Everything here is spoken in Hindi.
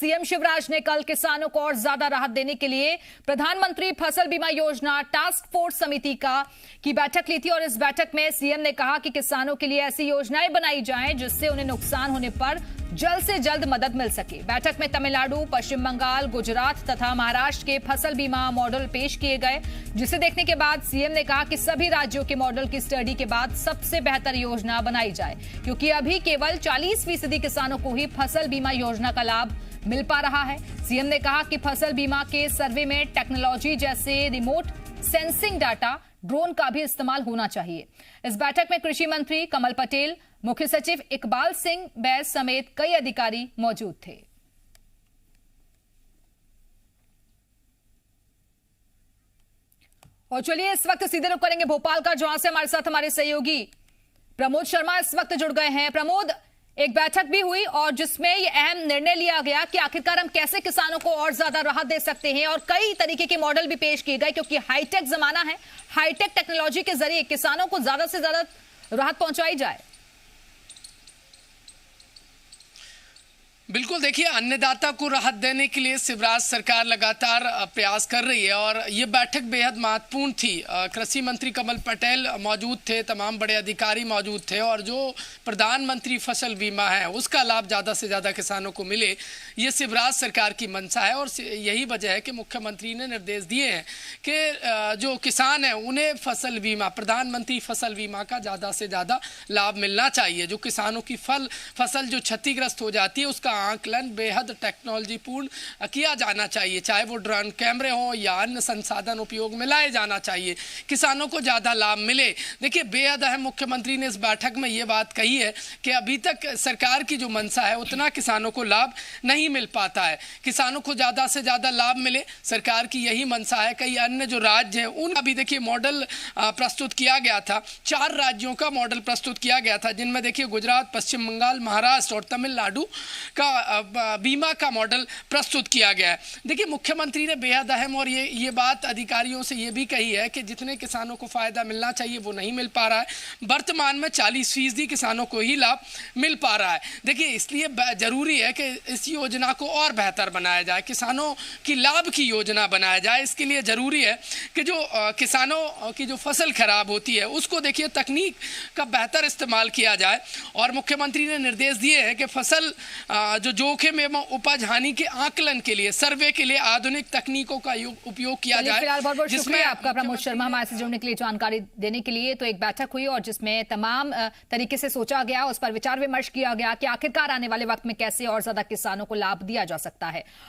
सीएम शिवराज ने कल किसानों को और ज्यादा राहत देने के लिए प्रधानमंत्री फसल बीमा योजना टास्क फोर्स समिति की बैठक ली थी और इस बैठक में सीएम ने कहा कि किसानों के लिए ऐसी योजनाएं बनाई जाएं जिससे उन्हें नुकसान होने पर जल्द से जल्द मदद मिल सके। बैठक में तमिलनाडु, पश्चिम बंगाल, गुजरात तथा महाराष्ट्र के फसल बीमा मॉडल पेश किए गए, जिसे देखने के बाद सीएम ने कहा कि सभी राज्यों के मॉडल की स्टडी के बाद सबसे बेहतर योजना बनाई जाए, क्योंकि अभी केवल 40% किसानों को ही फसल बीमा योजना का लाभ मिल पा रहा है। सीएम ने कहा कि फसल बीमा के सर्वे में टेक्नोलॉजी जैसे रिमोट सेंसिंग डाटा, ड्रोन का भी इस्तेमाल होना चाहिए। इस बैठक में कृषि मंत्री कमल पटेल, मुख्य सचिव इकबाल सिंह बैस समेत कई अधिकारी मौजूद थे। और चलिए इस वक्त सीधे रुख करेंगे भोपाल का, जहां से हमारे साथ हमारे सहयोगी प्रमोद शर्मा इस वक्त जुड़ गए हैं। प्रमोद, एक बैठक भी हुई और जिसमें यह अहम निर्णय लिया गया कि आखिरकार हम कैसे किसानों को और ज्यादा राहत दे सकते हैं, और कई तरीके के मॉडल भी पेश किए गए, क्योंकि हाईटेक जमाना है। हाईटेक टेक्नोलॉजी के जरिए किसानों को ज्यादा से ज्यादा राहत पहुंचाई जाए। बिल्कुल, देखिए, अन्नदाता को राहत देने के लिए शिवराज सरकार लगातार प्रयास कर रही है और ये बैठक बेहद महत्वपूर्ण थी। कृषि मंत्री कमल पटेल मौजूद थे, तमाम बड़े अधिकारी मौजूद थे और जो प्रधानमंत्री फसल बीमा है उसका लाभ ज़्यादा से ज़्यादा किसानों को मिले, ये शिवराज सरकार की मंशा है। और यही वजह है कि मुख्यमंत्री ने निर्देश दिए हैं कि जो किसान हैं उन्हें फसल बीमा, प्रधानमंत्री फसल बीमा का ज़्यादा से ज़्यादा लाभ मिलना चाहिए। जो किसानों की फसल जो क्षतिग्रस्त हो जाती है उसका आकलन बेहद टेक्नोलॉजीपूर्ण किया जाना चाहिए, चाहे वो ड्रोन कैमरे हों या अन्य संसाधन उपयोग में लाए जाना चाहिए, किसानों को ज़्यादा लाभ मिले। देखिए, बेहद अहम मुख्यमंत्री ने इस बैठक में ये बात कही है कि अभी तक सरकार की जो मंशा है उतना किसानों को लाभ नहीं मिल पाता है। किसानों को ज़्यादा से ज़्यादा लाभ मिले, सरकार की यही मंशा है। कई अन्य जो राज्य हैं उनका भी देखिए मॉडल प्रस्तुत किया गया था। 4 राज्यों का मॉडल प्रस्तुत किया गया था, जिनमें देखिए गुजरात, पश्चिम बंगाल, महाराष्ट्र और तमिलनाडु का बीमा का मॉडल प्रस्तुत किया गया है। देखिए, मुख्यमंत्री ने बेहद अहम और ये बात अधिकारियों से ये भी कही है कि जितने किसानों को फायदा मिलना चाहिए वो नहीं मिल पा रहा है। वर्तमान में 40% किसानों को ही लाभ मिल पा रहा है। देखिए, इसलिए जरूरी है कि इस योजना को और बेहतर बनाया जाए, किसानों की लाभ की योजना बनाया जाए। इसके लिए जरूरी है कि जो किसानों की जो फसल खराब होती है उसको देखिए तकनीक का बेहतर इस्तेमाल किया जाए। और मुख्यमंत्री ने निर्देश दिए हैं कि फसल जो जोखिम एवं उपज हानि के आकलन के लिए, सर्वे के लिए आधुनिक तकनीकों का उपयोग किया जाए। फिलहाल बहुत बहुत शुक्रिया आपका प्रमोद शर्मा, हमारे से जुड़ने के लिए, जानकारी देने के लिए। तो एक बैठक हुई और जिसमें तमाम तरीके से सोचा गया, उस पर विचार विमर्श किया गया कि आखिरकार आने वाले वक्त में कैसे और ज्यादा किसानों को लाभ दिया जा सकता है।